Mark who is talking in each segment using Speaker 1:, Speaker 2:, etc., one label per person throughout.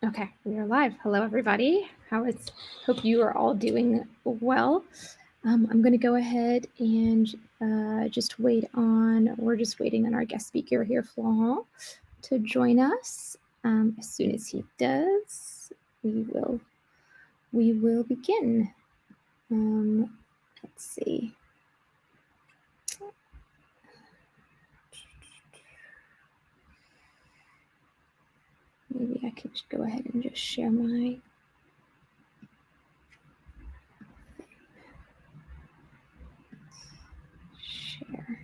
Speaker 1: Okay, we are live. Hello, everybody. Hope you are all doing well. I'm going to go ahead and we're just waiting on our guest speaker here, Florent, to join us. As soon as he does, we will begin. Let's see. Maybe I can just go ahead and just share my share.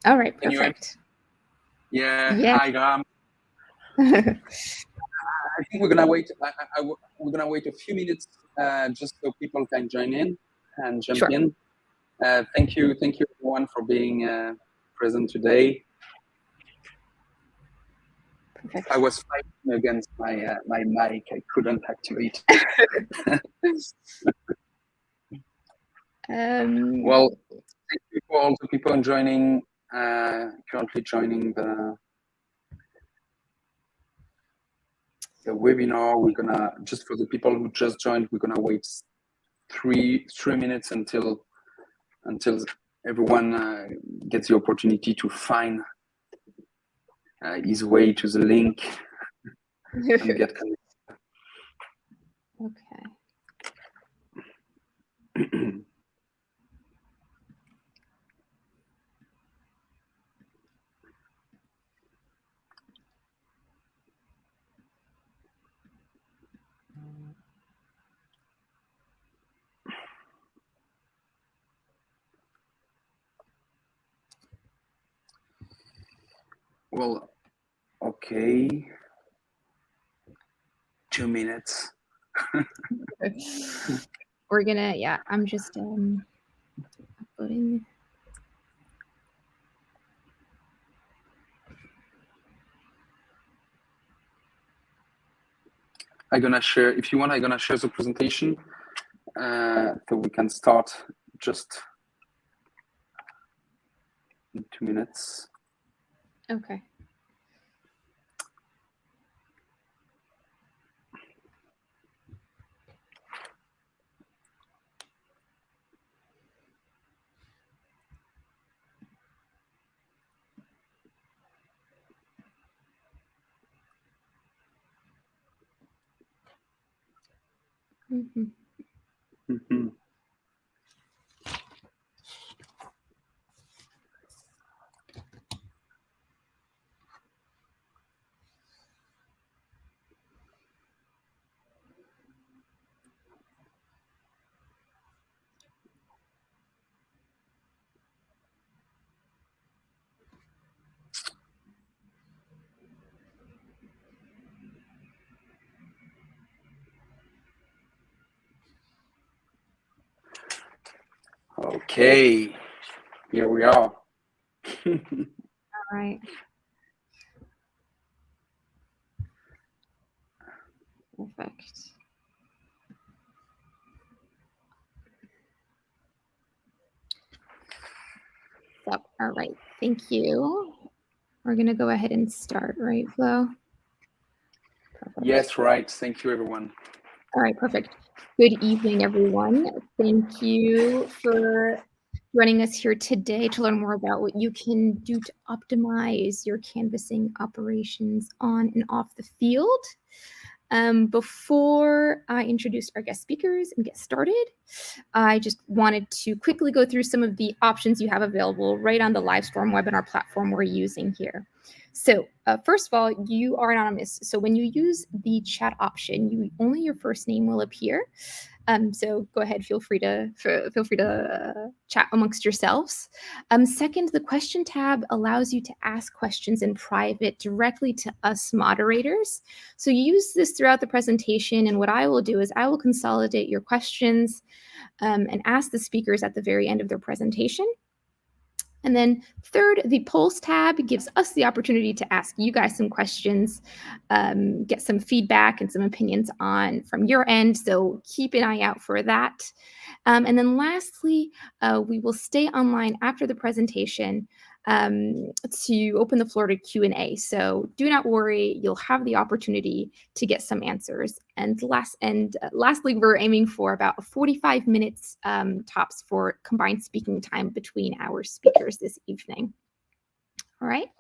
Speaker 1: All right, perfect.
Speaker 2: Yeah. Hi, Grahame. I think we're gonna wait. We're gonna wait a few minutes just so people can join in and jump in. Thank you everyone for being present today.
Speaker 1: Perfect.
Speaker 2: I was fighting against my mic. I couldn't activate. Well, thank you for all the people joining. Currently joining the webinar. We're gonna, just for the people who just joined, we're gonna wait three minutes until everyone gets the opportunity to find his way to the link and get connected.
Speaker 1: Okay.
Speaker 2: Well, okay. 2 minutes.
Speaker 1: We're gonna, I'm just uploading.
Speaker 2: I'm gonna share, if you want, I'm gonna share the presentation so we can start just in 2 minutes.
Speaker 1: Okay. Mm-hmm.
Speaker 2: Mm-hmm. Okay, here we are.
Speaker 1: All right. Perfect. So, all right. Thank you. We're going to go ahead and start, right, Flo?
Speaker 2: Perfect. Yes, right. Thank you, everyone.
Speaker 1: All right, perfect. Good evening, everyone. Thank you for joining us here today to learn more about what you can do to optimize your canvassing operations on and off the field. Before I introduce our guest speakers and get started, I just wanted to quickly go through some of the options you have available right on the Livestorm webinar platform we're using here. So first of all, you are anonymous. So when you use the chat option, only your first name will appear. So go ahead, feel free to chat amongst yourselves. Second, the question tab allows you to ask questions in private directly to us moderators. So use this throughout the presentation, and what I will do is I will consolidate your questions and ask the speakers at the very end of their presentation. And then third, the polls tab gives us the opportunity to ask you guys some questions, get some feedback and some opinions from your end. So keep an eye out for that. And then lastly, we will stay online after the presentation to open the floor to Q&A. So do not worry, you'll have the opportunity to get some answers. And lastly, we're aiming for about 45 minutes tops for combined speaking time between our speakers this evening. All right.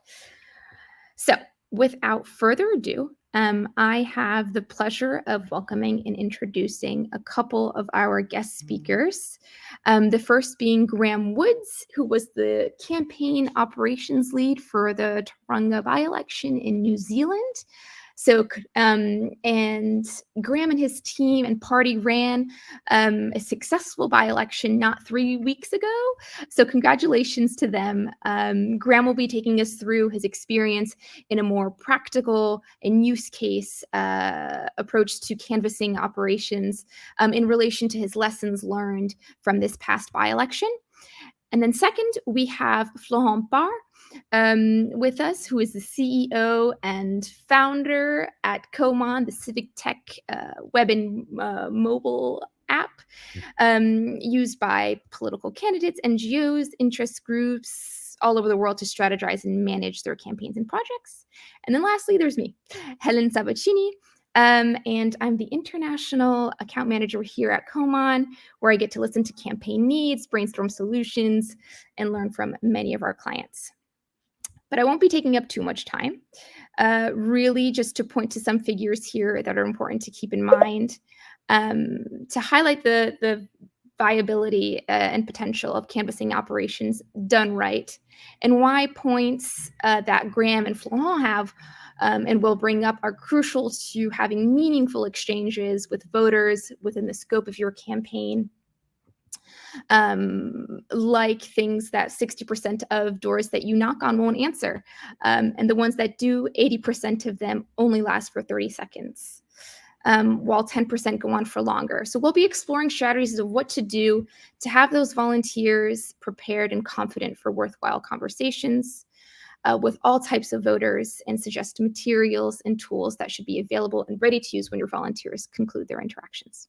Speaker 1: So without further ado, I have the pleasure of welcoming and introducing a couple of our guest speakers. The first being Grahame Woods, who was the campaign operations lead for the Tauranga by-election in New Zealand. So, and Grahame and his team and party ran a successful by-election not 3 weeks ago. So congratulations to them. Grahame will be taking us through his experience in a more practical and use case approach to canvassing operations in relation to his lessons learned from this past by-election. And then second, we have Florent Barre with us, who is the CEO and founder at Common, the civic tech web and mobile app used by political candidates, NGOs, interest groups all over the world to strategize and manage their campaigns and projects. And then lastly, there's me, Helen Sabatine. And I'm the international account manager here at Common, where I get to listen to campaign needs, brainstorm solutions, and learn from many of our clients. But I won't be taking up too much time. Really just to point to some figures here that are important to keep in mind to highlight the viability and potential of canvassing operations done right, and why points that Grahame and Florent have and will bring up are crucial to having meaningful exchanges with voters within the scope of your campaign. Like things that 60% of doors that you knock on won't answer. And the ones that do, 80% of them only last for 30 seconds, while 10% go on for longer. So we'll be exploring strategies of what to do to have those volunteers prepared and confident for worthwhile conversations with all types of voters, and suggest materials and tools that should be available and ready to use when your volunteers conclude their interactions.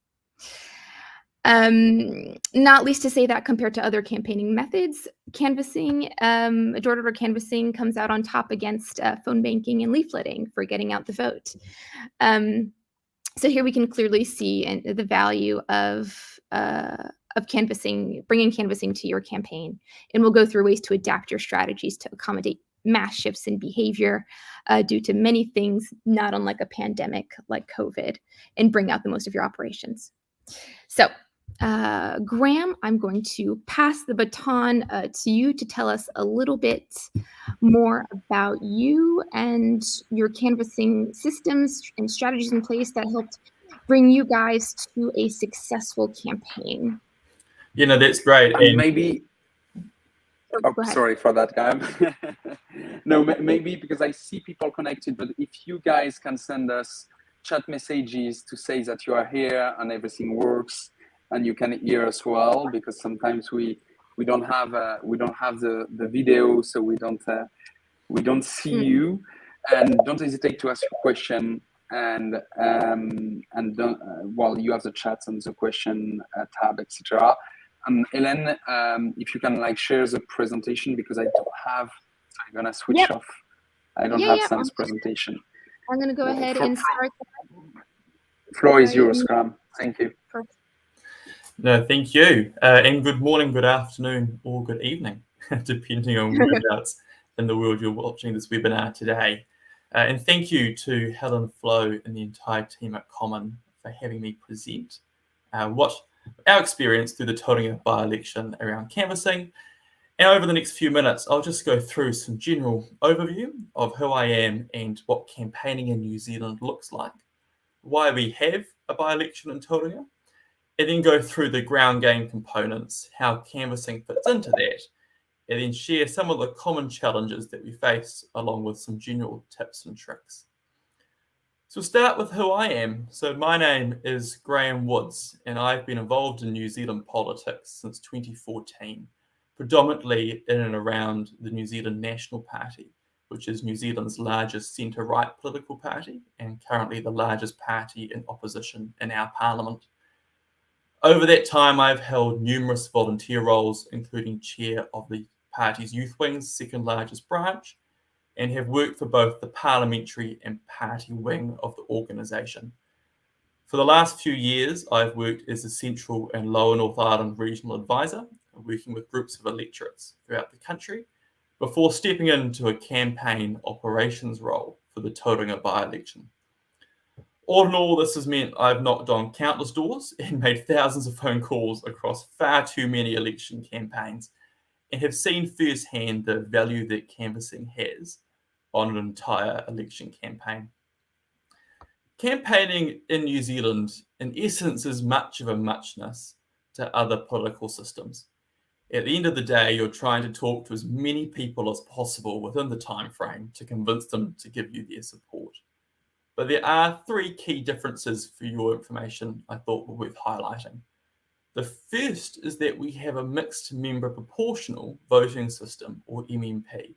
Speaker 1: Not least to say that compared to other campaigning methods, canvassing, door-to-door canvassing comes out on top against phone banking and leafleting for getting out the vote. So here we can clearly see the value of canvassing, bringing canvassing to your campaign. And we'll go through ways to adapt your strategies to accommodate mass shifts in behavior due to many things, not unlike a pandemic like COVID, and bring out the most of your operations. So Grahame, I'm going to pass the baton to you to tell us a little bit more about you and your canvassing systems and strategies in place that helped bring you guys to a successful campaign.
Speaker 3: That's great.
Speaker 2: And maybe, sorry for that, Grahame. No, maybe because I see people connected, but if you guys can send us chat messages to say that you are here and everything works, and you can hear us well, because sometimes we don't have the video, so we don't see you. And don't hesitate to ask your question, and don't, while you have the chat and the question tab, etc. And Helen, if you can share the presentation, because I don't have, so I'm gonna switch off. I don't have Sam's presentation.
Speaker 1: I'm gonna go ahead and start.
Speaker 2: Floor is yours, Grahame. Thank you.
Speaker 1: Perfect.
Speaker 3: No, thank you. And good morning, good afternoon, or good evening, depending on whereabouts in the world you're watching this webinar today. And thank you to Helen, Flo, and the entire team at Common for having me present what our experience through the Tauranga by-election around canvassing. And over the next few minutes, I'll just go through some general overview of who I am and what campaigning in New Zealand looks like, why we have a by-election in Tauranga, and then go through the ground game components, how canvassing fits into that, and then share some of the common challenges that we face along with some general tips and tricks. So we'll start with who I am. So my name is Grahame Woods, and I've been involved in New Zealand politics since 2014, predominantly in and around the New Zealand National Party, which is New Zealand's largest centre-right political party and currently the largest party in opposition in our parliament. Over that time, I've held numerous volunteer roles, including chair of the party's youth wing's second largest branch, and have worked for both the parliamentary and party wing of the organisation. For the last few years, I've worked as a Central and Lower North Island regional advisor, working with groups of electorates throughout the country, before stepping into a campaign operations role for the Tauranga by-election. All in all, this has meant I've knocked on countless doors and made thousands of phone calls across far too many election campaigns, and have seen firsthand the value that canvassing has on an entire election campaign. Campaigning in New Zealand, in essence, is much of a muchness to other political systems. At the end of the day, you're trying to talk to as many people as possible within the time frame to convince them to give you their support. But there are three key differences for your information I thought were worth highlighting. The first is that we have a mixed member proportional voting system, or MMP.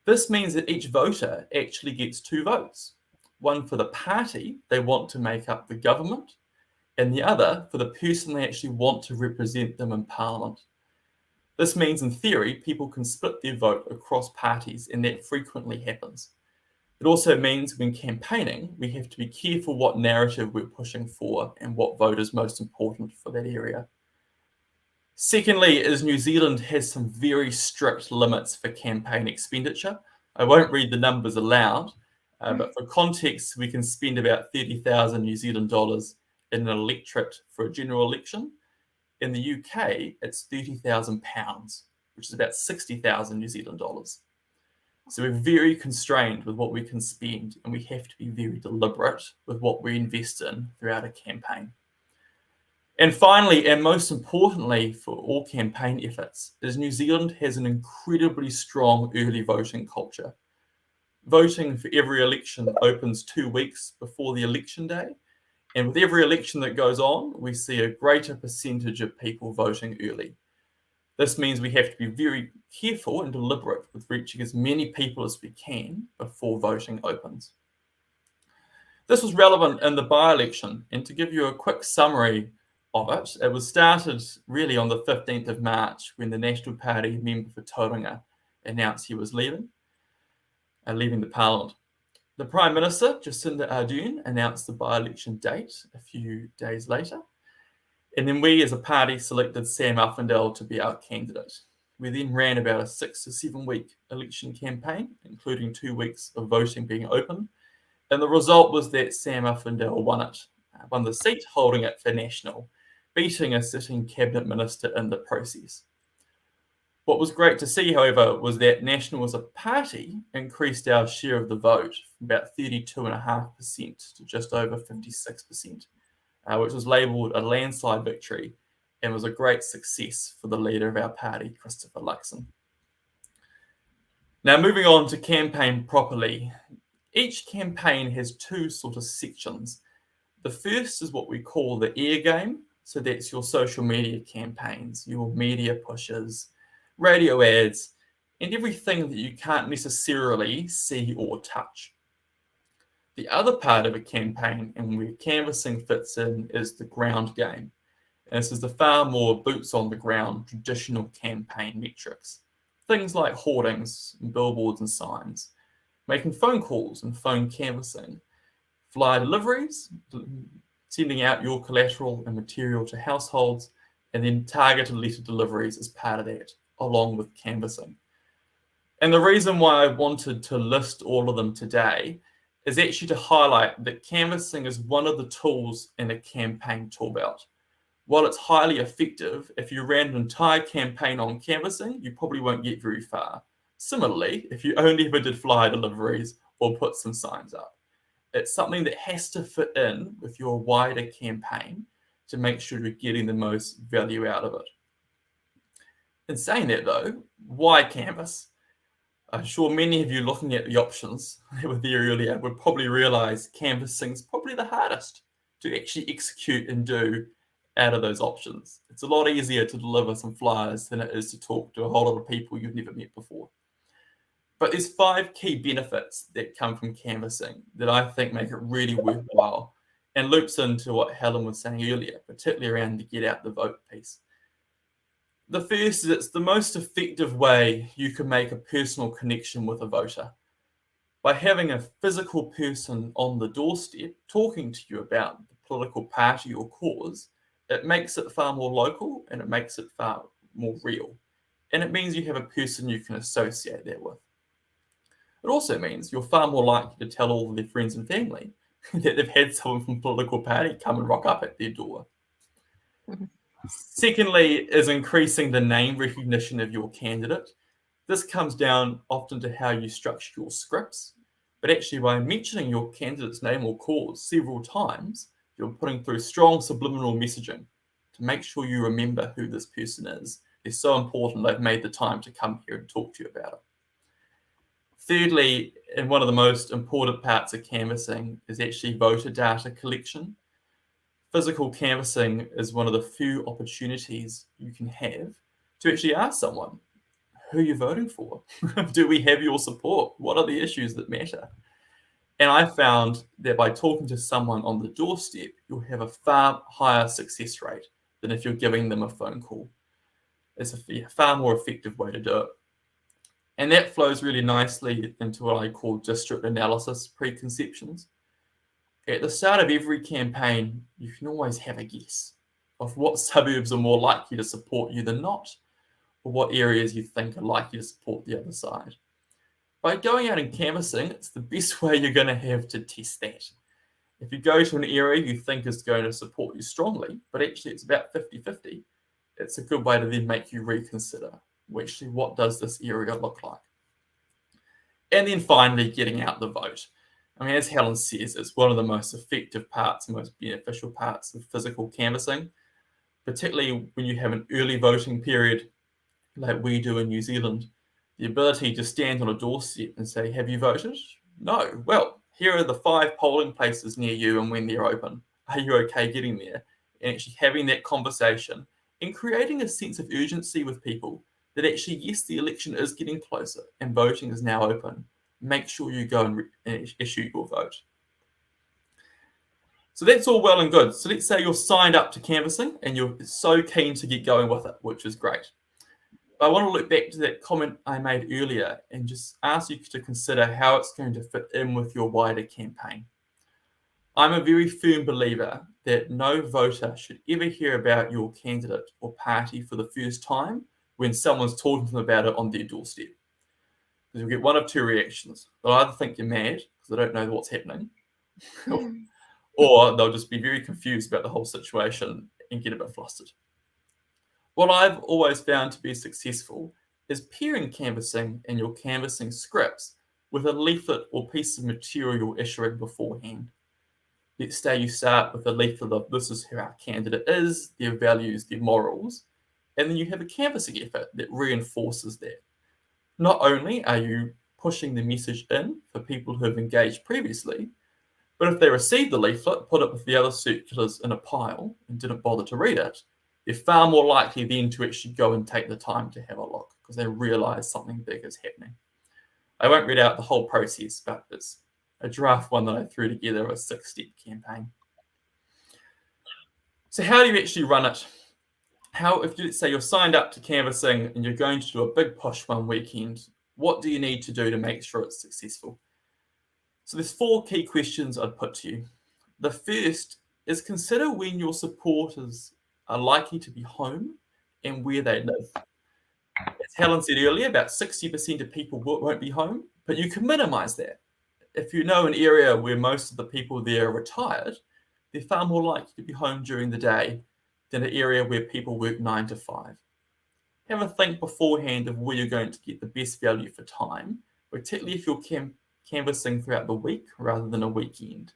Speaker 3: This means that each voter actually gets 2 votes, one for the party they want to make up the government, and the other for the person they actually want to represent them in Parliament. This means, in theory, people can split their vote across parties, and that frequently happens. It also means when campaigning, we have to be careful what narrative we're pushing for and what vote is most important for that area. Secondly, is New Zealand has some very strict limits for campaign expenditure. I won't read the numbers aloud, but for context, we can spend about 30,000 New Zealand dollars in an electorate for a general election. In the UK, it's £30,000, which is about 60,000 New Zealand dollars. So we're very constrained with what we can spend, and we have to be very deliberate with what we invest in throughout a campaign. And finally, and most importantly for all campaign efforts, is New Zealand has an incredibly strong early voting culture. Voting for every election opens 2 weeks before the election day, and with every election that goes on, we see a greater percentage of people voting early. This means we have to be very careful and deliberate with reaching as many people as we can before voting opens. This was relevant in the by-election, and to give you a quick summary of it, it was started really on the 15th of March when the National Party member for Tauranga announced he was leaving the Parliament. The Prime Minister, Jacinda Ardern, announced the by-election date a few days later. And then we as a party selected Sam Uffindell to be our candidate. We then ran about a 6 to 7 week election campaign, including 2 weeks of voting being open. And the result was that Sam Uffindell won the seat, holding it for National, beating a sitting cabinet minister in the process. What was great to see, however, was that National as a party increased our share of the vote from about 32.5% to just over 56%. Which was labelled a landslide victory and was a great success for the leader of our party, Christopher Luxon. Now, moving on to campaign properly. Each campaign has 2 sort of sections. The first is what we call the air game. So that's your social media campaigns, your media pushes, radio ads, and everything that you can't necessarily see or touch. The other part of a campaign, and where canvassing fits in, is the ground game. And this is the far more boots on the ground traditional campaign metrics. Things like hoardings, and billboards and signs, making phone calls and phone canvassing, flyer deliveries, sending out your collateral and material to households, and then targeted letter deliveries as part of that, along with canvassing. And the reason why I wanted to list all of them today is actually to highlight that canvassing is one of the tools in a campaign tool belt. While it's highly effective, if you ran an entire campaign on canvassing, you probably won't get very far. Similarly, if you only ever did flyer deliveries or put some signs up, it's something that has to fit in with your wider campaign to make sure you're getting the most value out of it. In saying that though, why Canvas? I'm sure many of you looking at the options that were there earlier would probably realize canvassing is probably the hardest to actually execute and do out of those options. It's a lot easier to deliver some flyers than it is to talk to a whole lot of people you've never met before. But there's 5 key benefits that come from canvassing that I think make it really worthwhile and loops into what Helen was saying earlier, particularly around the get out the vote piece. The first is it's the most effective way you can make a personal connection with a voter. By having a physical person on the doorstep talking to you about the political party or cause, it makes it far more local and it makes it far more real. And it means you have a person you can associate that with. It also means you're far more likely to tell all of their friends and family that they've had someone from a political party come and rock up at their door. Secondly, is increasing the name recognition of your candidate. This comes down often to how you structure your scripts, but actually by mentioning your candidate's name or cause several times, you're putting through strong subliminal messaging to make sure you remember who this person is. It's so important they've made the time to come here and talk to you about it. Thirdly, and one of the most important parts of canvassing is actually voter data collection. Physical canvassing is one of the few opportunities you can have to actually ask someone, who you're voting for? Do we have your support? What are the issues that matter? And I found that by talking to someone on the doorstep, you'll have a far higher success rate than if you're giving them a phone call. It's a far more effective way to do it. And that flows really nicely into what I call district analysis preconceptions. At the start of every campaign, you can always have a guess of what suburbs are more likely to support you than not, or what areas you think are likely to support the other side. By going out and canvassing, it's the best way you're going to have to test that. If you go to an area you think is going to support you strongly, but actually it's about 50-50, it's a good way to then make you reconsider, well, actually, what does this area look like? And then finally, getting out the vote. I mean, as Helen says, it's one of the most effective parts and most beneficial parts of physical canvassing, particularly when you have an early voting period like we do in New Zealand. The ability to stand on a doorstep and say, have you voted? No. Well, here are the 5 polling places near you and when they're open. Are you okay getting there? And actually having that conversation and creating a sense of urgency with people that actually, yes, the election is getting closer and voting is now open. Make sure you go and issue your vote. So that's all well and good. So let's say you're signed up to canvassing and you're so keen to get going with it, which is great. But I want to look back to that comment I made earlier and just ask you to consider how it's going to fit in with your wider campaign. I'm a very firm believer that no voter should ever hear about your candidate or party for the first time when someone's talking to them about it on their doorstep. Because you'll get one of 2 reactions. They'll either think you're mad because they don't know what's happening, or they'll just be very confused about the whole situation and get a bit flustered. What I've always found to be successful is pairing canvassing and your canvassing scripts with a leaflet or piece of material you're issuing beforehand. Let's say you start with a leaflet of this is who our candidate is, their values, their morals, and then you have a canvassing effort that reinforces that. Not only are you pushing the message in for people who have engaged previously, but if they receive the leaflet, put it with the other circulars in a pile and didn't bother to read it, they're far more likely then to actually go and take the time to have a look because they realize something big is happening. I won't read out the whole process, but it's a draft one that I threw together, a 6-step campaign. So how do you actually run it? If let's say you're signed up to canvassing and you're going to do a big push one weekend, what do you need to do to make sure it's successful? So there's 4 key questions I'd put to you. The first is consider when your supporters are likely to be home and where they live. As Helen said earlier, about 60% of people won't be home, but you can minimize that. If you know an area where most of the people there are retired, they're far more likely to be home during the day than an area where people work 9 to 5. Have a think beforehand of where you're going to get the best value for time, particularly if you're canvassing throughout the week rather than a weekend.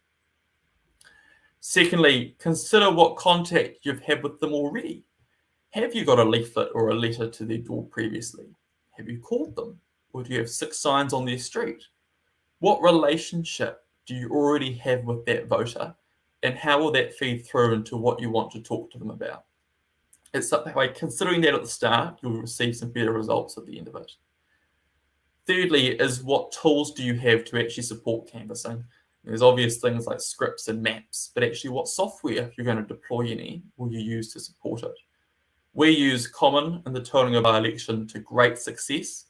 Speaker 3: Secondly, consider what contact you've had with them already. Have you got a leaflet or a letter to their door previously? Have you called them? Or do you have 6 signs on their street? What relationship do you already have with that voter? And how will that feed through into what you want to talk to them about? It's something by considering that at the start, you'll receive some better results at the end of it. Thirdly, is what tools do you have to actually support canvassing? There's obvious things like scripts and maps, but actually what software you're going to deploy any will you use to support it? We use Common in the Tauranga by-election to great success.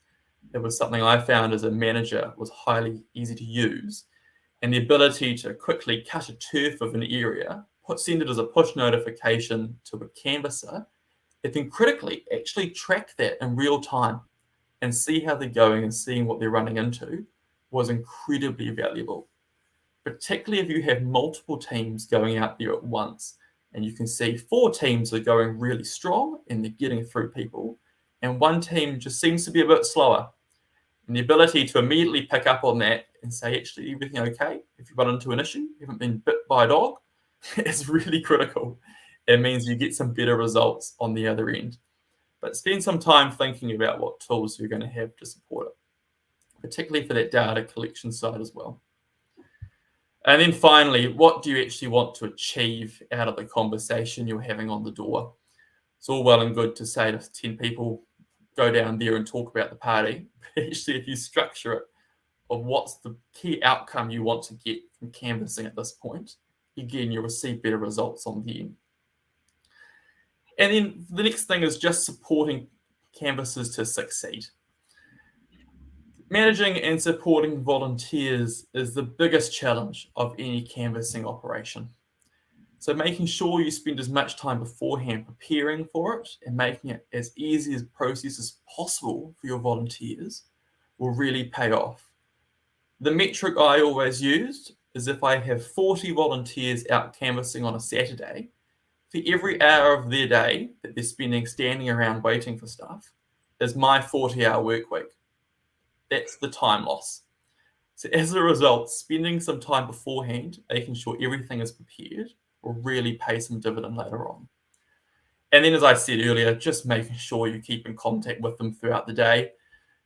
Speaker 3: It was something I found as a manager was highly easy to use, and the ability to quickly cut a turf of an area, send it as a push notification to a canvasser, and then critically actually track that in real time and see how they're going and seeing what they're running into was incredibly valuable. Particularly if you have multiple teams going out there at once and you can see 4 teams are going really strong and they're getting through people, and one team just seems to be a bit slower. And the ability to immediately pick up on that and say, actually, everything okay? If you run into an issue, you haven't been bit by a dog, is really critical. It means you get some better results on the other end. But spend some time thinking about what tools you're going to have to support it, particularly for that data collection side as well. And then finally, what do you actually want to achieve out of the conversation you're having on the door? It's all well and good to say to 10 people, go down there and talk about the party. But actually, if you structure it of what's the key outcome you want to get from canvassing at this point, again, you'll receive better results on the end. And then the next thing is just supporting canvassers to succeed. Managing and supporting volunteers is the biggest challenge of any canvassing operation. So making sure you spend as much time beforehand preparing for it and making it as easy a process as possible for your volunteers will really pay off. The metric I always used is if I have 40 volunteers out canvassing on a Saturday, for every hour of their day that they're spending standing around waiting for stuff is my 40-hour work week. That's the time loss. So as a result, spending some time beforehand, making sure everything is prepared, will really pay some dividend later on. And then, as I said earlier, just making sure you keep in contact with them throughout the day.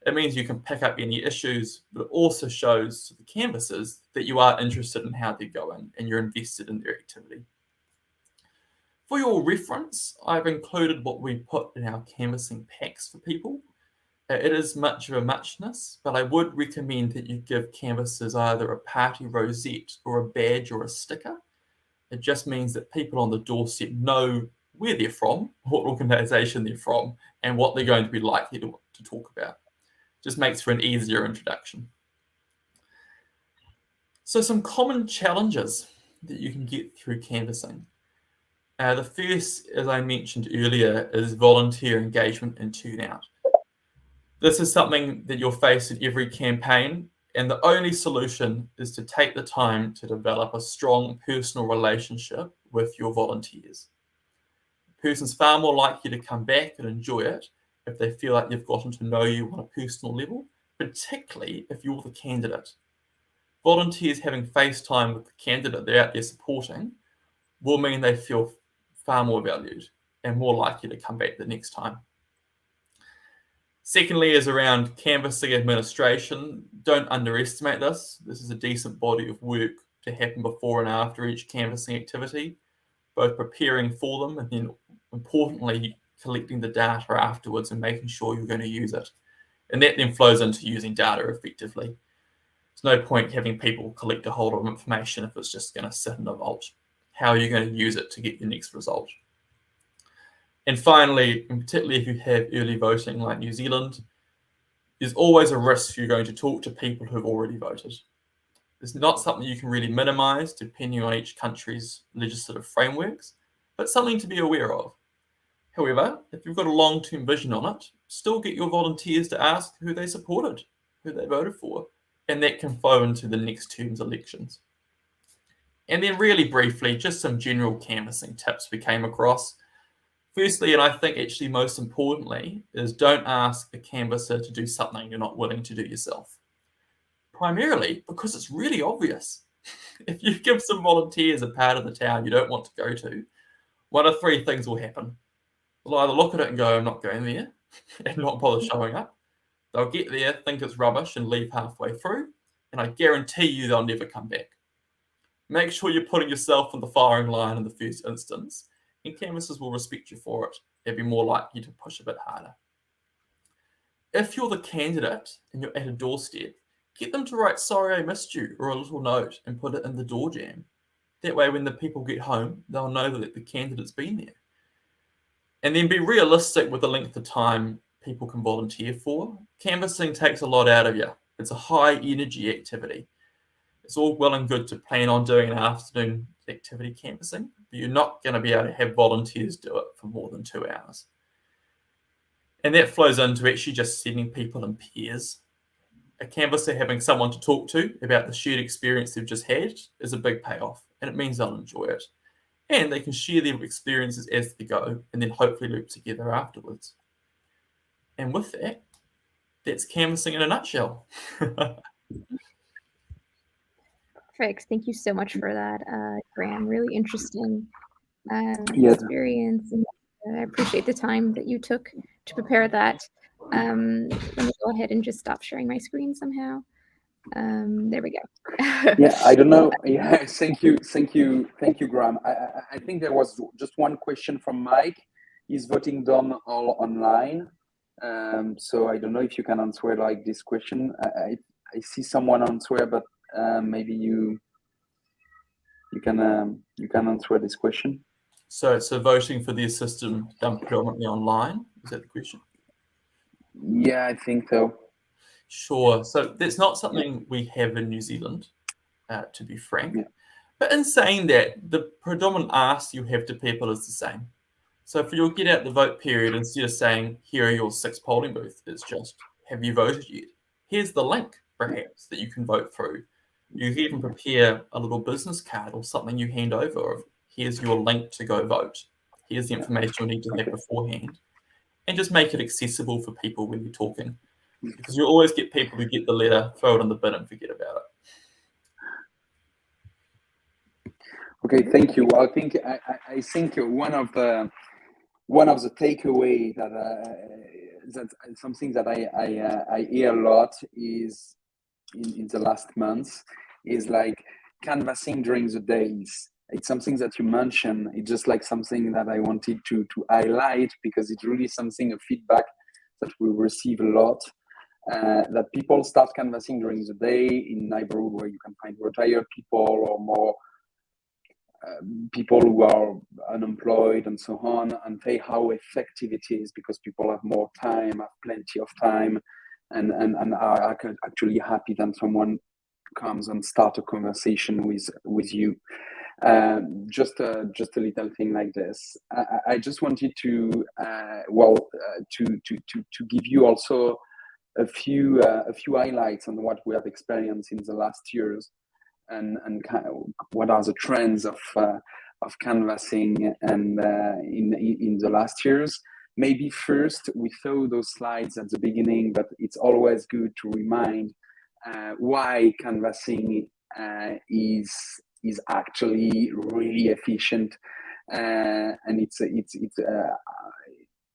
Speaker 3: It means you can pick up any issues, but it also shows to the canvassers that you are interested in how they're going and you're invested in their activity. For your reference, I've included what we put in our canvassing packs for people. It is much of a muchness, but I would recommend that you give canvassers either a party rosette or a badge or a sticker. It just means that people on the doorstep know where they're from, what organisation they're from, and what they're going to be likely to talk about. Just makes for an easier introduction. So some common challenges that you can get through canvassing. The first, as I mentioned earlier, is volunteer engagement and turnout. This is something that you'll face in every campaign, and the only solution is to take the time to develop a strong personal relationship with your volunteers. The person's far more likely to come back and enjoy it if they feel like they've gotten to know you on a personal level, particularly if you're the candidate. Volunteers having face time with the candidate they're out there supporting will mean they feel far more valued and more likely to come back the next time. Secondly is around canvassing administration. Don't underestimate this. This is a decent body of work to happen before and after each canvassing activity, both preparing for them and then importantly collecting the data afterwards and making sure you're going to use it. And that then flows into using data effectively. There's no point having people collect a whole lot of information if it's just going to sit in a vault. How are you going to use it to get your next result? And finally, and particularly if you have early voting like New Zealand, there's always a risk you're going to talk to people who've already voted. It's not something you can really minimize depending on each country's legislative frameworks, but something to be aware of. However, if you've got a long-term vision on it, still get your volunteers to ask who they supported, who they voted for, and that can flow into the next term's elections. And then really briefly, just some general canvassing tips we came across. Firstly, and I think actually most importantly, is don't ask a canvasser to do something you're not willing to do yourself. Primarily because it's really obvious. If you give some volunteers a part of the town you don't want to go to, one of three things will happen. They'll either look at it and go, I'm not going there, and not bother showing up. They'll get there, think it's rubbish, and leave halfway through, and I guarantee you they'll never come back. Make sure you're putting yourself on the firing line in the first instance, and canvassers will respect you for it and be more likely to push a bit harder. If you're the candidate and you're at a doorstep, get them to write, sorry I missed you, or a little note and put it in the door jamb. That way when the people get home, they'll know that the candidate's been there. And then be realistic with the length of time people can volunteer for. Canvassing takes a lot out of you. It's a high energy activity. It's all well and good to plan on doing an afternoon activity canvassing, but you're not going to be able to have volunteers do it for more than 2 hours. And that flows into actually just sending people in pairs. A canvasser having someone to talk to about the shared experience they've just had is a big payoff, and it means they'll enjoy it. And they can share their experiences as they go, and then hopefully loop together afterwards. And with that, that's canvassing in a nutshell.
Speaker 1: Perfect. Thank you so much for that, Grahame. Really interesting experience. And I appreciate the time that you took to prepare that. Let me go ahead and just stop sharing my screen somehow. There we go.
Speaker 2: Yeah, I don't know. Yeah, thank you, Grahame. I think there was just one question from Mike. Is voting done all online? So I don't know if you can answer like this question. I see someone answer, but maybe you can answer this question.
Speaker 3: So voting for the system done predominantly online? Is that the question?
Speaker 2: Yeah, I think so.
Speaker 3: Sure. So that's not something we have in New Zealand, to be frank. Yeah. But in saying that, the predominant ask you have to people is the same. So for your get out the vote period, instead of saying, here are your 6 polling booths, it's just, have you voted yet? Here's the link, perhaps, that you can vote through. You can even prepare a little business card or something you hand over of, here's your link to go vote. Here's the information you'll need to have beforehand. And just make it accessible for people when you're talking. Because you'll always get people who get the letter, throw it in the bin and forget about
Speaker 2: it. Okay, thank you. Well, I think one of the takeaway that's something that I hear a lot is in the last months is like canvassing during the days. It's something that you mentioned. It's just like something that I wanted to highlight because it's really something, a feedback that we receive a lot. That people start canvassing during the day in neighborhood where you can find retired people or more people who are unemployed and so on, and say how effective it is because people have more time, have plenty of time, and are actually happy that someone comes and start a conversation with you. Just a little thing like this. I just wanted to to give you also a few highlights on what we have experienced in the last years, and kind of what are the trends of canvassing and in the last years. Maybe first we saw those slides at the beginning, but it's always good to remind why canvassing is actually really efficient, and it's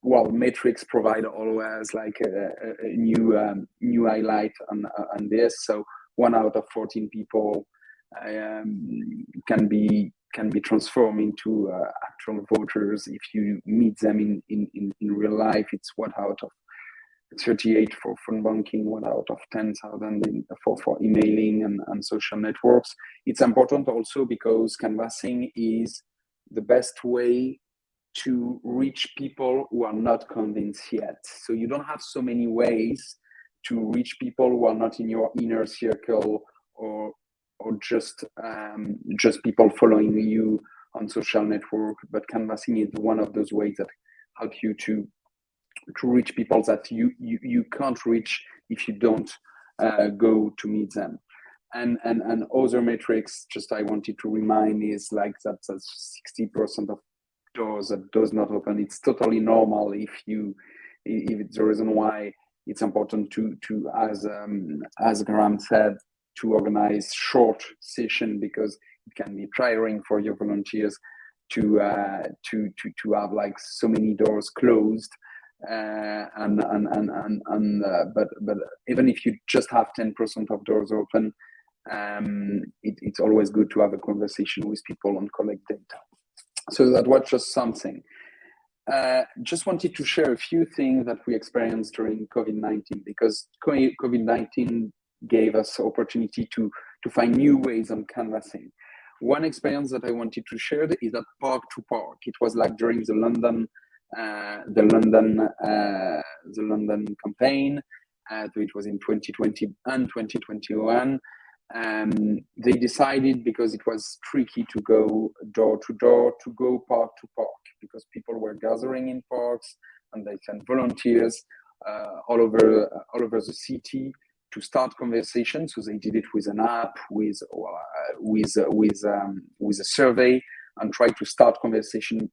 Speaker 2: well, metrics provide always like a new highlight on this. So 1 out of 14 people can be transformed into actual voters if you meet them in real life. It's 1 out of 38 for phone banking, 1 out of 10,000 for emailing and social networks. It's important also because canvassing is the best way to reach people who are not convinced yet. So you don't have so many ways to reach people who are not in your inner circle or just people following you on social network. But canvassing is one of those ways that help you to reach people that you can't reach if you don't go to meet them. And other metrics, just I wanted to remind, is like that 60% of doors that does not open. It's totally normal if it's the reason why it's important to as Grahame said, to organize short session, because it can be tiring for your volunteers to have like so many doors closed. But even if you just have 10% of doors open, it's always good to have a conversation with people and collect data. So that was just something. Just wanted to share a few things that we experienced during COVID-19, because COVID-19 gave us opportunity to find new ways on canvassing. One experience that I wanted to share is at Park to Park. It was like during the London campaign. It was in 2020 and 2021. They decided, because it was tricky to go door to door, to go park to park, because people were gathering in parks, and they sent volunteers all over the city to start conversations. So they did it with an app, with a survey, and try to start conversation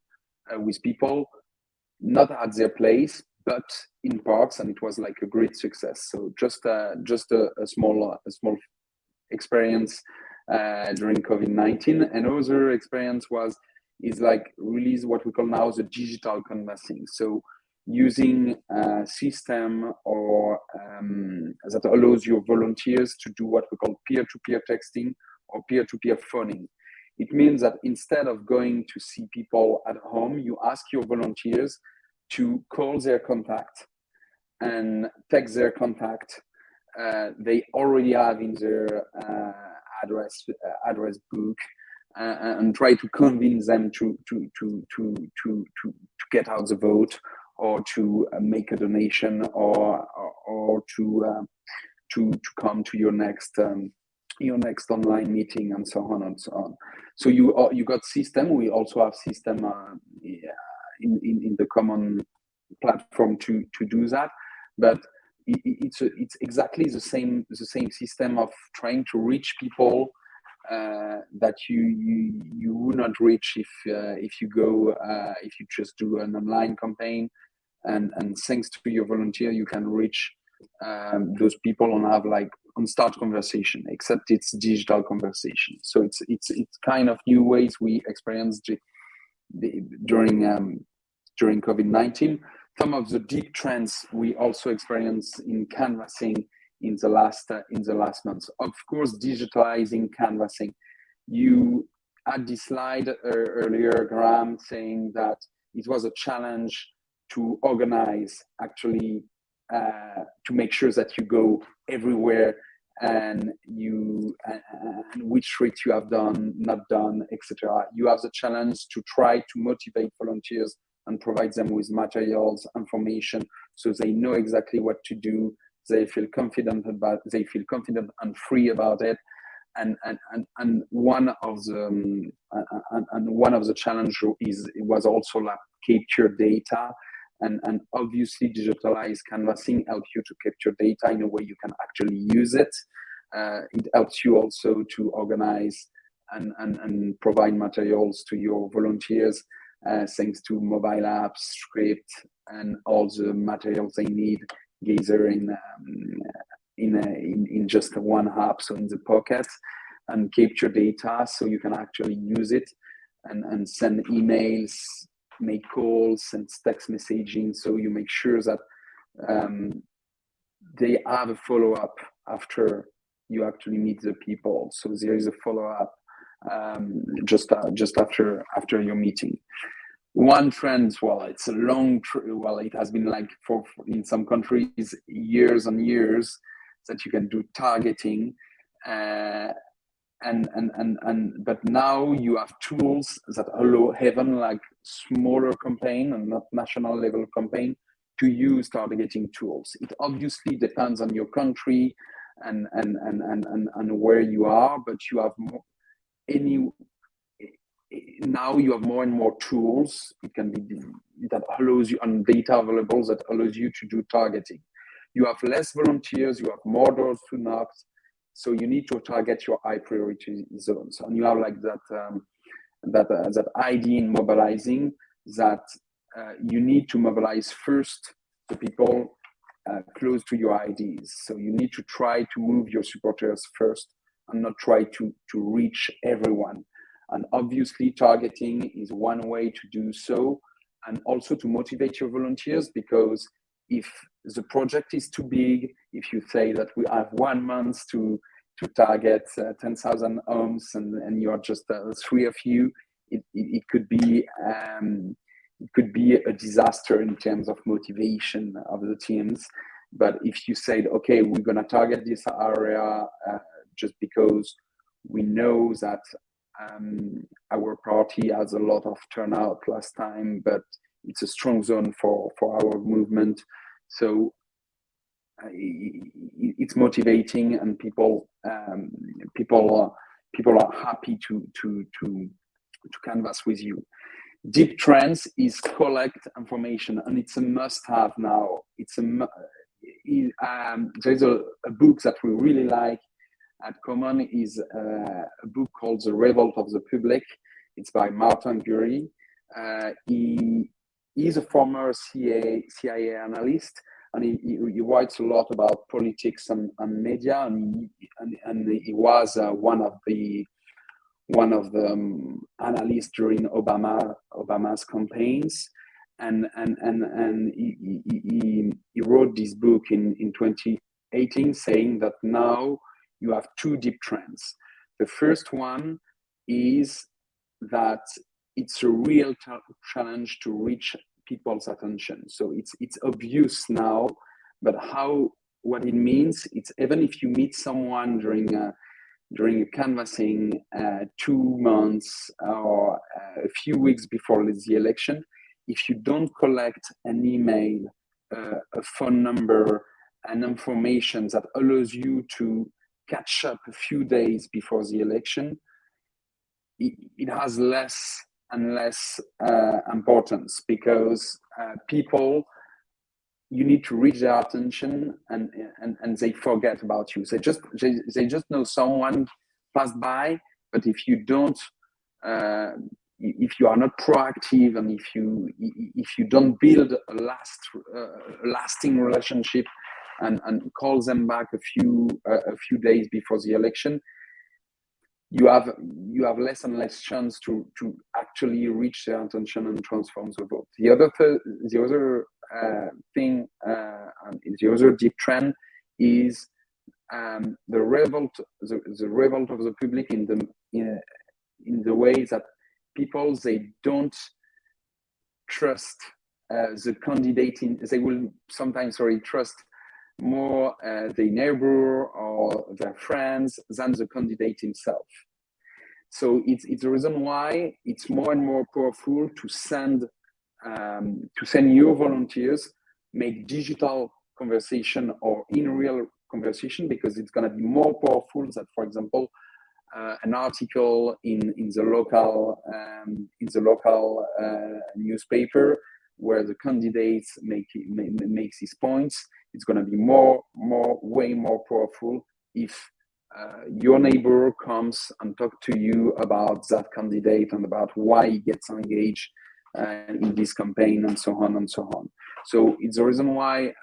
Speaker 2: with people, not at their place, but in parks, and it was like a great success. So just a small experience during COVID-19. Another experience is like release what we call now the digital canvassing. So using a system or that allows your volunteers to do what we call peer-to-peer texting or peer-to-peer phoning. It means that instead of going to see people at home, you ask your volunteers to call their contact and text their contact they already have in their address book, and try to convince them to get out the vote, or to make a donation, or to come to your next online meeting, and so on and so on. So you got system. We also have system in the common platform to do that, but it's exactly the same system of trying to reach people that you would not reach if you just do an online campaign, and thanks to your volunteer you can reach those people and have like on start conversation, except it's digital conversation. So it's kind of new ways we experienced during COVID-19. Some of the deep trends we also experienced in canvassing in the last months. Of course, digitalizing canvassing. You had this slide earlier, Grahame, saying that it was a challenge to organize, actually, to make sure that you go everywhere and which streets you have done, not done, etc. You have the challenge to try to motivate volunteers and provide them with materials, information, so they know exactly what to do. They feel confident and free about it. And one of the challenges was also like capture data, and obviously digitalized canvassing helps you to capture data in a way you can actually use it. It helps you also to organize and provide materials to your volunteers, thanks to mobile apps, script, and all the materials they need gather in just one app, so in the pocket, and capture data so you can actually use it and send emails, make calls, send text messaging, so you make sure that they have a follow-up after you actually meet the people. So there is a follow-up just after your meeting. One trend, it's a long, it has been like for in some countries years and years, that you can do targeting, but now you have tools that allow even like smaller campaign and not national level campaign to use targeting tools. It obviously depends on your country and where you are, but you have now you have more and more tools. It can be that allows you, and data available that allows you to do targeting. You have less volunteers, you have more doors to knock, so you need to target your high priority zones. And you have like that idea in mobilizing, that you need to mobilize first the people close to your ideas. So you need to try to move your supporters first and not try to reach everyone. And obviously targeting is one way to do so, and also to motivate your volunteers, because if the project is too big, if you say that we have 1 month to target 10,000 homes and you are just 3 of you, it could be a disaster in terms of motivation of the teams. But if you said, okay, we're going to target this area just because we know that our party has a lot of turnout last time, but it's a strong zone for our movement. So it's motivating, and people are happy to canvas with you. Deep trends is collect information, and it's a must-have now. There's a book that we really like at Common, is a book called The Revolt of the Public. It's by Martin Gurry. He's a former CIA analyst, and he writes a lot about politics and media, and he was one of the analysts during Obama's campaigns, and he wrote this book in 2018, saying that now you have 2 deep trends. The first one is that it's a real challenge to reach people's attention. So it's obvious now, but what it means, it's even if you meet someone during a canvassing 2 months or a few weeks before the election, if you don't collect an email, a phone number, and information that allows you to catch up a few days before the election, it has less and less importance, because people, you need to reach their attention, and they forget about you. They just know someone passed by, but if you don't, if you are not proactive, and if you don't build a lasting relationship and call them back a few days before the election, you have less and less chance to actually reach their attention and transform the vote. The other thing, the other deep trend is the revolt of the public in the way that people, they don't trust the candidate. They will sometimes trust more their neighbor or their friends than the candidate himself. So it's the reason why it's more and more powerful to send your volunteers, make digital conversation or in real conversation, because it's going to be more powerful than, for example, an article in the local newspaper where the candidates makes his points. It's going to be way more powerful if your neighbor comes and talk to you about that candidate and about why he gets engaged in this campaign, and so on and so on. So it's the reason why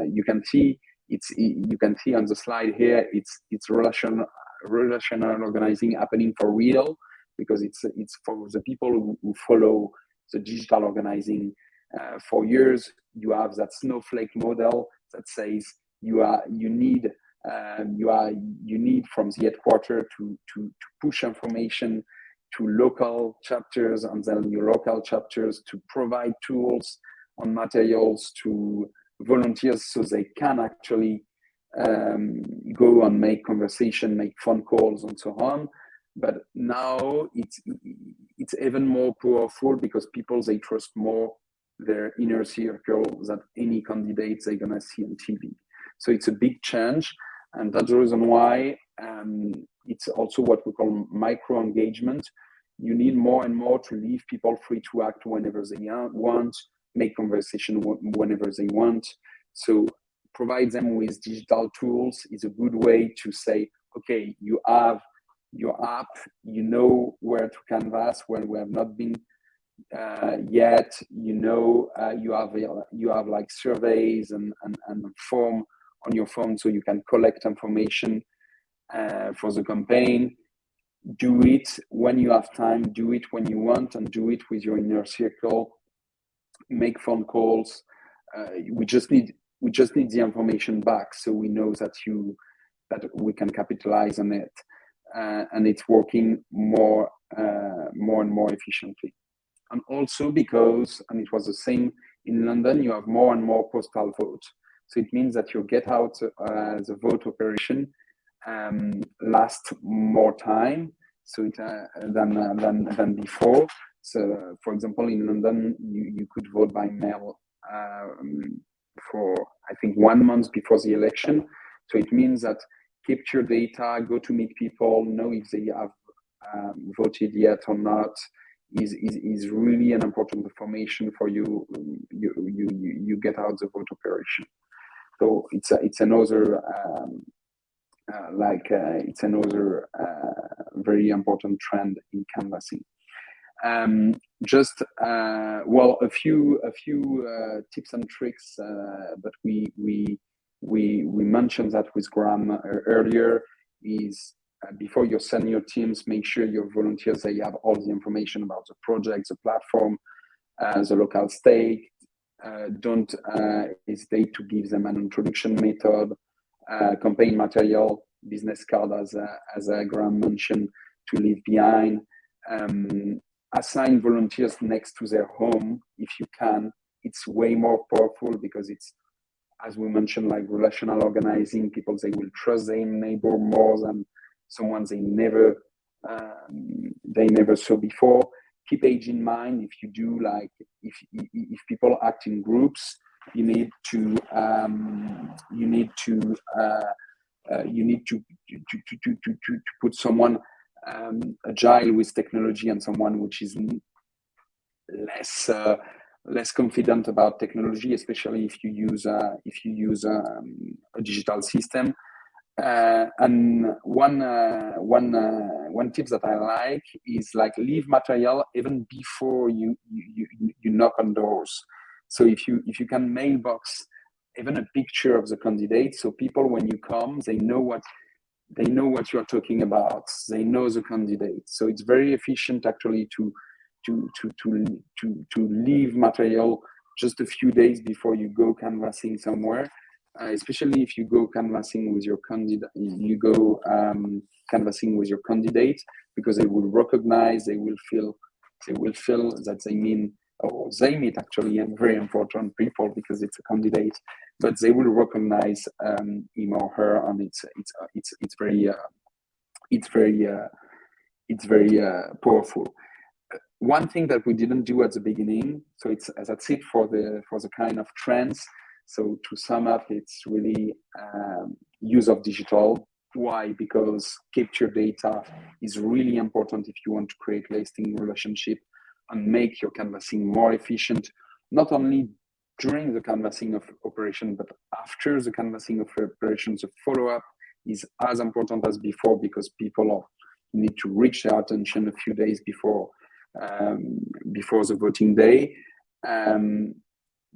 Speaker 2: you can see on the slide here, it's relational organizing happening for real, because it's for the people who follow the digital organizing. For years, you have that snowflake model that says you need from the headquarters to push information to local chapters, and then your local chapters to provide tools and materials to volunteers so they can actually go and make conversation, make phone calls, and so on. But now it's even more powerful, because people, they trust more their inner circle than any candidates they're gonna see on TV. So it's a big change, and that's the reason why it's also what we call micro engagement. You need more and more to leave people free to act whenever they want, make conversation whenever they want. So provide them with digital tools is a good way to say, okay, you have your app, you know where to canvas when we have not been yet. You have like surveys and form on your phone, so you can collect information for the campaign. Do it when you have time, do it when you want, and do it with your inner circle. Make phone calls. We just need the information back, so we know that we can capitalize on it, and it's working more and more efficiently. And also because, and it was the same in London, you have more and more postal votes. So it means that your get out the vote operation lasts more time, so than before. So, for example, in London, you could vote by mail for, I think, 1 month before the election. So it means that capture data, go to meet people, know if they have voted yet or not, is really an important information for you. You get out the vote operation. So it's another very important trend in canvassing. A few tips and tricks, but we mentioned that with Grahame earlier, is before you send your teams, make sure your volunteers, they have all the information about the project, the platform, the local stake. Don't hesitate to give them an introduction method, campaign material, business card, as Grahame mentioned, to leave behind. Assign volunteers next to their home if you can. It's way more powerful because it's, as we mentioned, like relational organizing. People, they will trust their neighbor more than someone they never saw before. Keep age in mind. If you do, like, if people act in groups, you need to put someone agile with technology and someone which is less confident about technology, especially if you use a digital system. And one tip that I like is, like, leave material even before you knock on doors. So if you can mailbox even a picture of the candidate, so people, when you come, they know what you're talking about. They know the candidate. So it's very efficient actually to leave material just a few days before you go canvassing somewhere. Especially if you go canvassing with your candidate, because they will recognize, they will feel that they meet actually, and very important people, because it's a candidate, but they will recognize him or her, and it's very powerful. One thing that we didn't do at the beginning, so that's it for the kind of trends. So to sum up, it's really use of digital. Why? Because capture data is really important if you want to create lasting relationship and make your canvassing more efficient, not only during the canvassing of operation, but after the canvassing of operations. The follow-up is as important as before, because people need to reach their attention a few days before the voting day.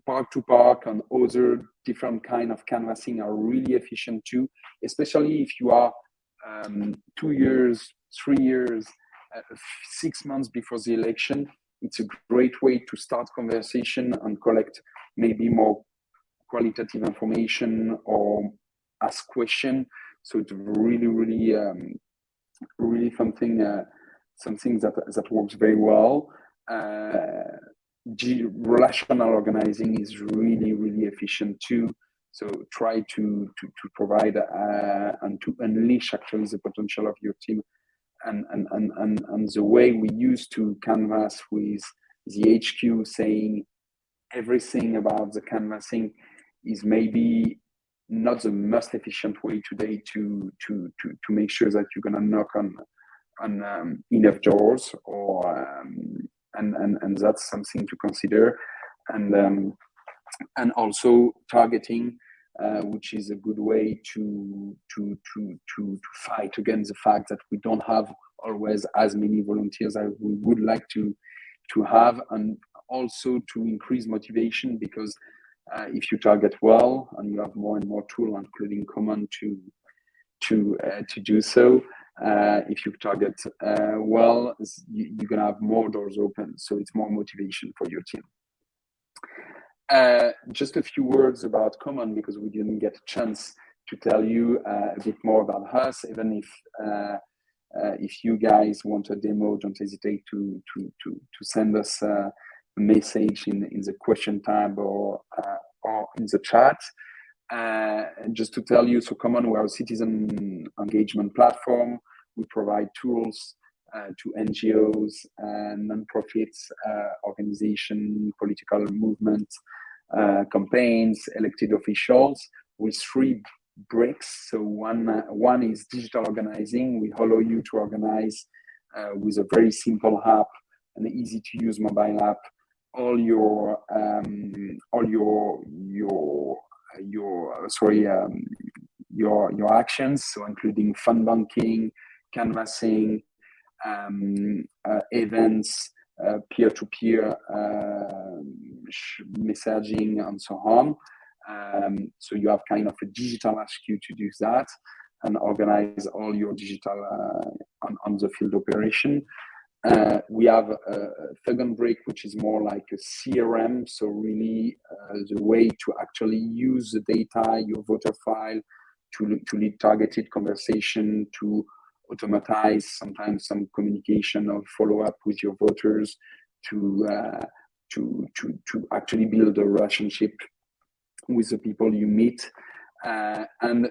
Speaker 2: Park to park and other different kind of canvassing are really efficient too, especially if you are 2 years, 3 years, 6 months before the election. It's a great way to start conversation and collect maybe more qualitative information or ask questions. So it's really something that works very well. Relational organizing is really efficient too. So try to provide and to unleash actually the potential of your team. And the way we used to canvass with the HQ saying everything about the canvassing is maybe not the most efficient way today to make sure that you're gonna knock on enough doors, or and that's something to consider. And also targeting, which is a good way to fight against the fact that we don't have always as many volunteers as we would like to have, and also to increase motivation, because if you target well and you have more and more tools, including common, to do so, if you target well, you're gonna have more doors open, so it's more motivation for your team. Just a few words about common, because we didn't get a chance to tell you a bit more about us. Even if you guys want a demo, don't hesitate to send us a message in the question tab or in the chat. Just to tell you, so Common, we are a citizen engagement platform. We provide tools to NGOs, non-profits, organization, political movements, campaigns, elected officials, with 3 bricks. So one is digital organizing. We allow you to organize with a very simple app, an easy to use mobile app, all your actions, so including fund banking, canvassing, events, peer-to-peer messaging, and so on. So you have kind of a digital HQ to do that and organize all your digital on the field operation. We have a second brick, which is more like a CRM, so really the way to actually use the data, your voter file, to lead targeted conversation, to automatize sometimes some communication or follow-up with your voters, to actually build a relationship with the people you meet, and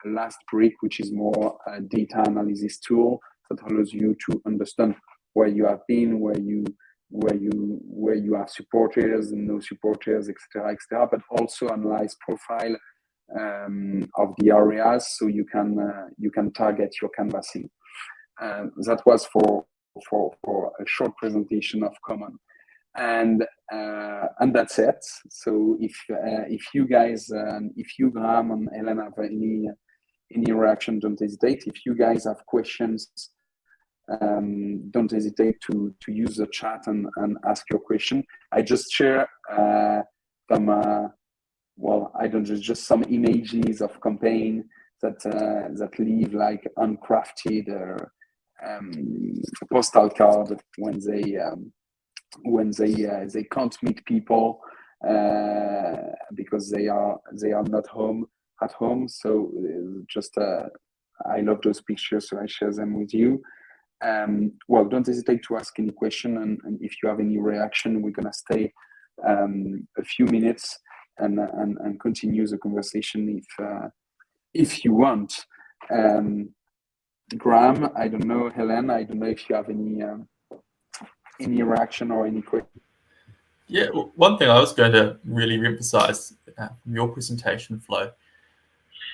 Speaker 2: last brick, which is more a data analysis tool that allows you to understand where you have been, where you have supporters and no supporters, etc., but also analyze profile of the areas, so you can target your canvassing. That was for a short presentation of Common, and that's it. So if you guys, if you, Grahame and Helen, have any reaction, don't hesitate. If you guys have questions, don't hesitate to use the chat and ask your question. I just share some I don't know, just some images of campaign that leave like uncrafted postal card when they can't meet people because they are not at home. So just I love those pictures, so I share them with you. Don't hesitate to ask any question, and if you have any reaction, we're gonna stay a few minutes and continue the conversation if you want. Grahame, I don't know, Helen, I don't know if you have any reaction or any question.
Speaker 3: Yeah, one thing I was going to really emphasize from your presentation, Flo,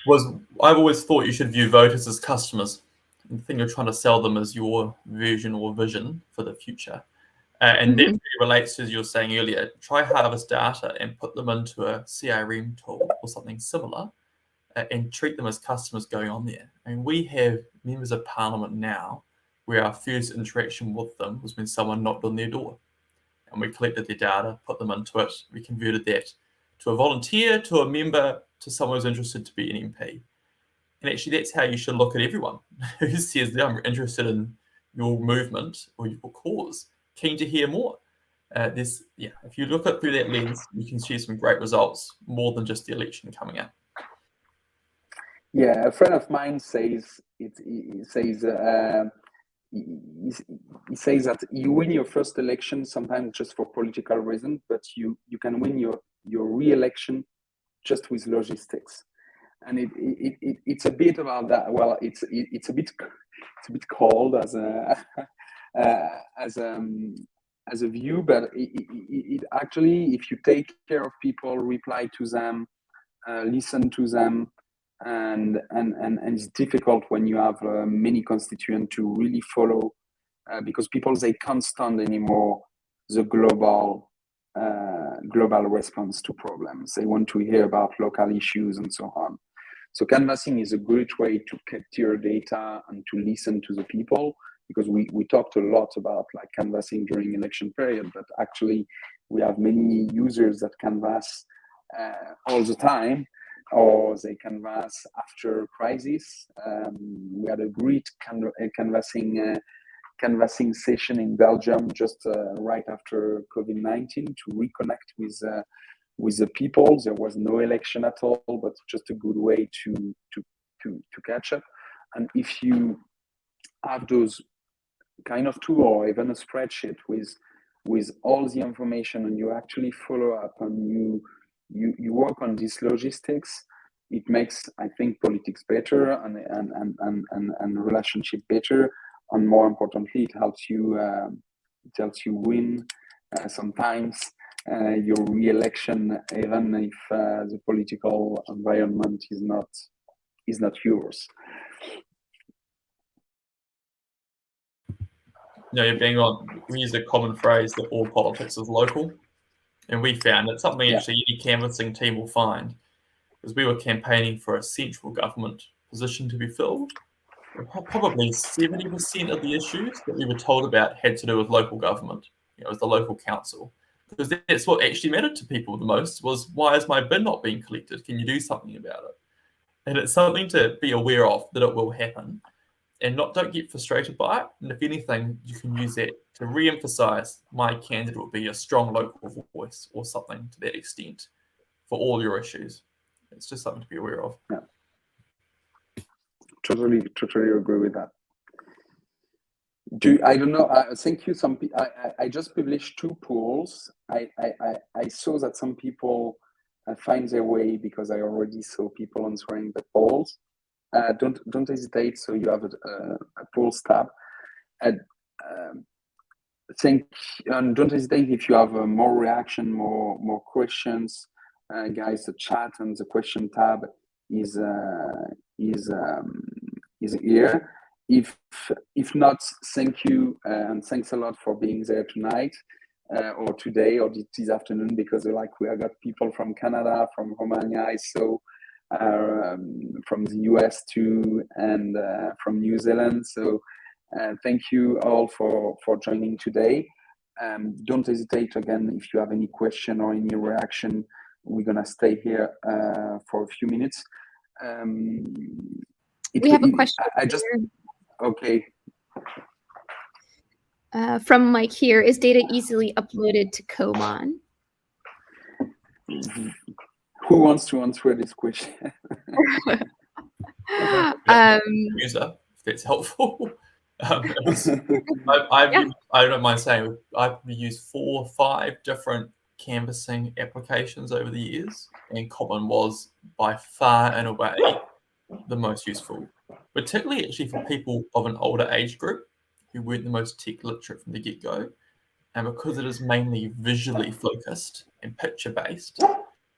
Speaker 3: was I've always thought you should view voters as customers. The thing you're trying to sell them as your version or vision for the future. And that really relates to, as you were saying earlier, try harvest data and put them into a CRM tool or something similar and treat them as customers going on there. I mean, we have members of parliament now where our first interaction with them was when someone knocked on their door. And we collected their data, put them into it, we converted that to a volunteer, to a member, to someone who's interested to be an MP. And actually, that's how you should look at everyone who says that I'm interested in your movement or your cause, keen to hear more. If you look at through that lens, you can see some great results, more than just the election coming up.
Speaker 2: Yeah, a friend of mine says he says that you win your first election sometimes just for political reasons, but you can win your re-election just with logistics. And it's a bit about that. Well, it's a bit cold as a view, but it actually, if you take care of people, reply to them, listen to them, and it's difficult when you have many constituents to really follow, because people, they can't stand anymore the global response to problems. They want to hear about local issues and so on. So canvassing is a great way to capture data and to listen to the people, because we talked a lot about like canvassing during election period, but actually we have many users that canvass all the time, or they canvass after crisis. We had a great canvassing session in Belgium just right after COVID-19 to reconnect with the people. There was no election at all, but just a good way to catch up. And if you have those kind of tool or even a spreadsheet with all the information, and you actually follow up and you work on this logistics, it makes, I think, politics better and relationship better, and more importantly, it helps you win sometimes your re-election, even if the political environment is not yours.
Speaker 3: No, you're being on. We use a common phrase that all politics is local, and we found that something actually any canvassing team will find, because we were campaigning for a central government position to be filled. Probably 70% of the issues that we were told about had to do with local government. It was the local council, because that's what actually mattered to people the most, was why is my bin not being collected? Can you do something about it? And it's something to be aware of, that it will happen, and don't get frustrated by it. And if anything, you can use that to re-emphasize my candidate will be a strong local voice or something to that extent for all your issues. It's just something to be aware of.
Speaker 2: Yeah. Totally agree with that. I don't know. Thank you. I just published 2 polls. I saw that some people find their way, because I already saw people answering the polls. Don't hesitate. So you have a polls tab. And don't hesitate if you have more reaction, more questions, guys. The chat and the question tab is here. If not, thank you and thanks a lot for being there tonight or today or this afternoon, because like we have got people from Canada, from Romania, I saw, from the US too, and from New Zealand. So thank you all for joining today. Don't hesitate, again, if you have any question or any reaction. We're gonna stay here for a few minutes.
Speaker 1: We have a question.
Speaker 2: Okay.
Speaker 1: From Mike here, is data easily uploaded to Common?
Speaker 2: Who wants to answer this question?
Speaker 3: User, if that's helpful. I don't mind saying I've used 4 or 5 different canvassing applications over the years, and Common was by far and away the most useful, particularly actually for people of an older age group who weren't the most tech literate from the get-go. And because it is mainly visually focused and picture-based,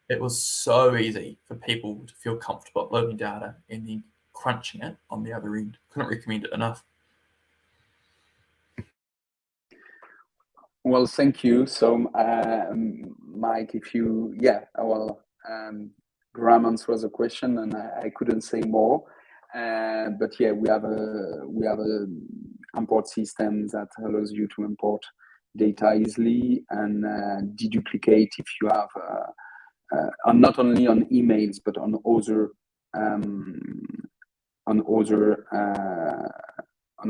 Speaker 3: it was so easy for people to feel comfortable uploading data and then crunching it on the other end. Couldn't recommend it enough.
Speaker 2: Well, thank you. So, Mike, Grahame answers the question, and I couldn't say more. But yeah, we have a import system that allows you to import data easily and deduplicate if you have, and not only on emails but on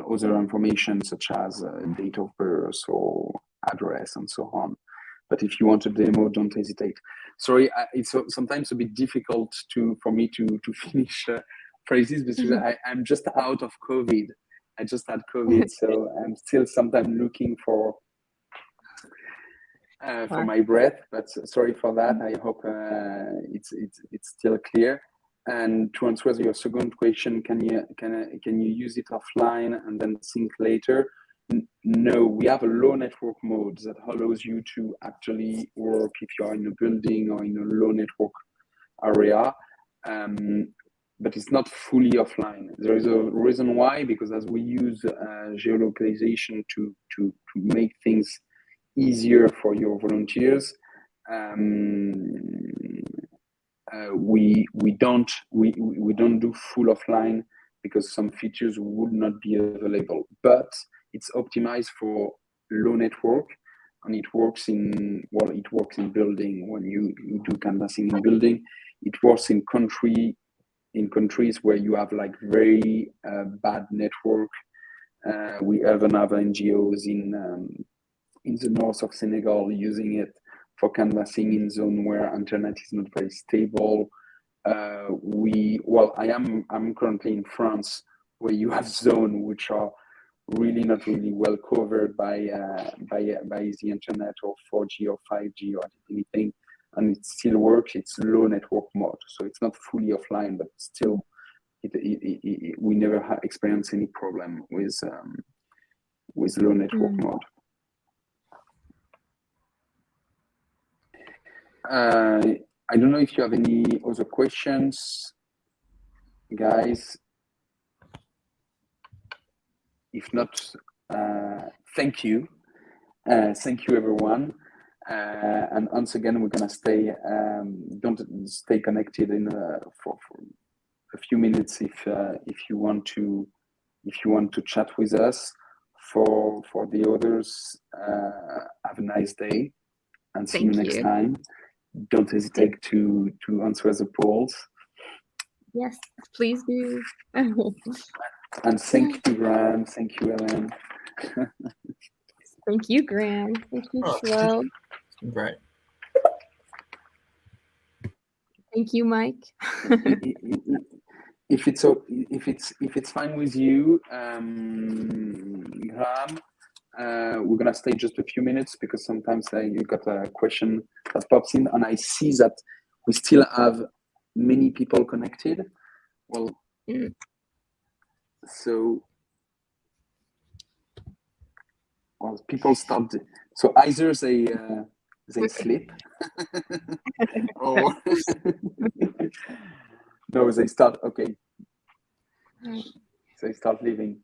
Speaker 2: other information such as date of birth or address and so on. But if you want a demo, don't hesitate. Sorry, it's sometimes a bit difficult for me to finish phrases because I'm just out of COVID. I just had COVID, so I'm still sometimes looking for my breath. But sorry for that. I hope it's still clear. And to answer your second question, can you use it offline and then sync later? No, we have a low network mode that allows you to actually work if you are in a building or in a low network area, but it's not fully offline. There is a reason why, because as we use geolocalization to make things easier for your volunteers, we don't do full offline because some features would not be available. But it's optimized for low network, and it works in building. When you do canvassing in building, it works in countries where you have like very bad network. We even have NGOs in the north of Senegal using it for canvassing in zone where internet is not very stable. I'm currently in France, where you have zones which are really not really well covered by the internet or 4G or 5G or anything, and it still works. It's low network mode, so it's not fully offline, but still, we never experienced any problem with low network mode. I don't know if you have any other questions, guys. If not, thank you. Thank you, everyone. And once again, we're gonna stay. Don't stay connected for a few minutes if you want to chat with us. For the others, have a nice day, and see you next time. Don't hesitate to answer the polls.
Speaker 1: Yes, please do.
Speaker 2: And thank you, Grahame. Thank you, Helen.
Speaker 1: Thank you, Grahame. Thank you, Flo.
Speaker 3: Great.
Speaker 1: Thank you, Mike.
Speaker 2: If it's fine with you, Grahame, we're gonna stay just a few minutes, because sometimes you got a question that pops in, and I see that we still have many people connected. Well, so people start. So either they sleep, or no, they start. Okay, they start leaving.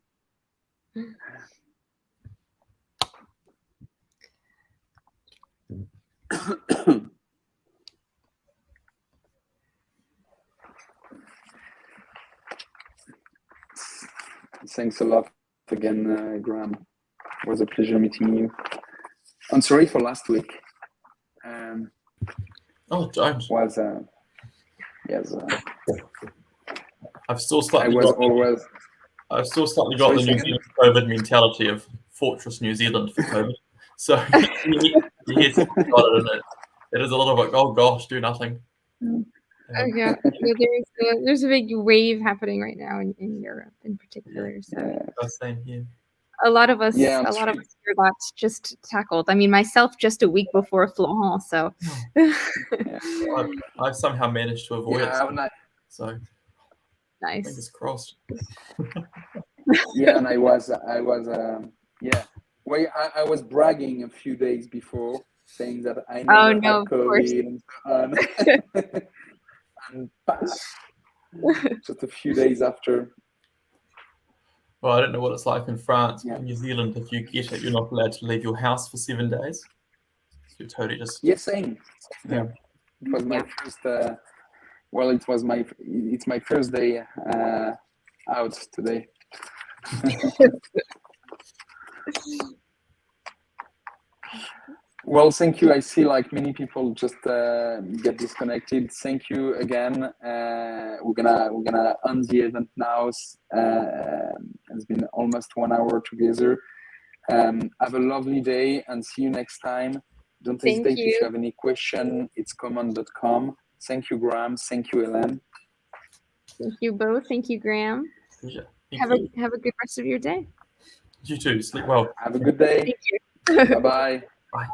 Speaker 2: Thanks a lot again, Grahame. It was a pleasure meeting you. I'm sorry for last week.
Speaker 3: Don't.
Speaker 2: Was yes.
Speaker 3: I've still slightly
Speaker 2: got
Speaker 3: the New Zealand COVID mentality of Fortress New Zealand for COVID. So yes, it is a little bit, oh gosh, do nothing.
Speaker 1: Yeah, there's a big wave happening right now in Europe in particular. So a lot of us here that's just tackled. I mean, myself just a week before Florent, so
Speaker 3: I've somehow managed to avoid it. So
Speaker 1: nice.
Speaker 3: Fingers crossed.
Speaker 2: Yeah, and I was well, I was bragging a few days before, saying that I never had COVID and so on. And just a few days after.
Speaker 3: Well, I don't know what it's like in France. In New Zealand, if you get it, you're not allowed to leave your house for 7 days. So you're totally just...
Speaker 2: Yeah, same. Yeah. It was my first... it's my first day out today. Well, thank you. I see like many people just get disconnected. Thank you again. We're gonna end the event now. It's been almost 1 hour together. Have a lovely day and see you next time. Don't hesitate if you have any question. It's common.com. Thank you, Grahame. Thank you, Helen.
Speaker 1: Thank you both. Thank you, Grahame.
Speaker 3: Yeah.
Speaker 1: Have a good rest of your day.
Speaker 3: You too. Sleep well.
Speaker 2: Have a good day.
Speaker 1: Thank you.
Speaker 2: Bye-bye.
Speaker 3: Bye.